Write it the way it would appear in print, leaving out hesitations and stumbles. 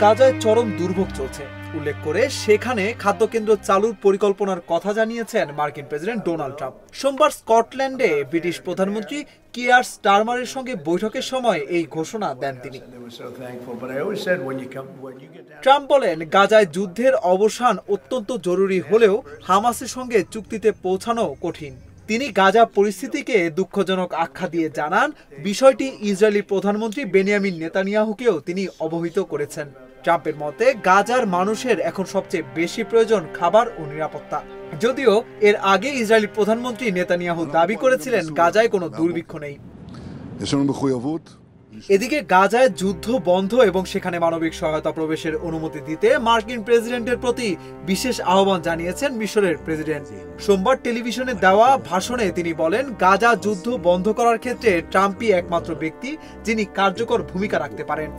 গাজায় চরম দুর্ভোগ চলছে উল্লেখ করে সেখানে খাদ্যকেন্দ্র চালুর পরিকল্পনার কথা জানিয়েছেন মার্কিন প্রেসিডেন্ট ডোনাল্ড ট্রাম্প। সোমবার স্কটল্যান্ডে ব্রিটিশ প্রধানমন্ত্রী কিয়ার স্টারমারের সঙ্গে বৈঠকের সময় এই ঘোষণা দেন তিনি। ট্রাম্প বলেন, গাজায় যুদ্ধের অবসান অত্যন্ত জরুরি হলেও হামাসের সঙ্গে চুক্তিতে পৌঁছানো কঠিন। তিনি গাজা পরিস্থিতিকে দুঃখজনক আখ্যা দিয়ে জানান, বিষয়টি ইসরায়েলি প্রধানমন্ত্রী বেনিয়ামিন নেতানিয়াহুকেও তিনি অবহিত করেছেন। ট্রাম্পের মতে গাজার মানুষের এখন সবচেয়ে বেশি প্রয়োজন খাবার ও নিরাপত্তা। যদিও এর আগে ইসরায়েলি প্রধানমন্ত্রী নেতানিয়াহু দাবি করেছিলেন গাজায় কোনো দুর্ভিক্ষ নেই। এদিকে গাজায় যুদ্ধ বন্ধ এবং সেখানে মানবিক সহায়তা প্রবেশের অনুমতি দিতে মার্কিন প্রেসিডেন্টের প্রতি বিশেষ আহ্বান জানিয়েছেন মিশরের প্রেসিডেন্ট। সোমবার টেলিভিশনে দেওয়া ভাষণে তিনি বলেন, গাজা যুদ্ধ বন্ধ করার ক্ষেত্রে ট্রাম্পই একমাত্র ব্যক্তি যিনি কার্যকর ভূমিকা রাখতে পারেন।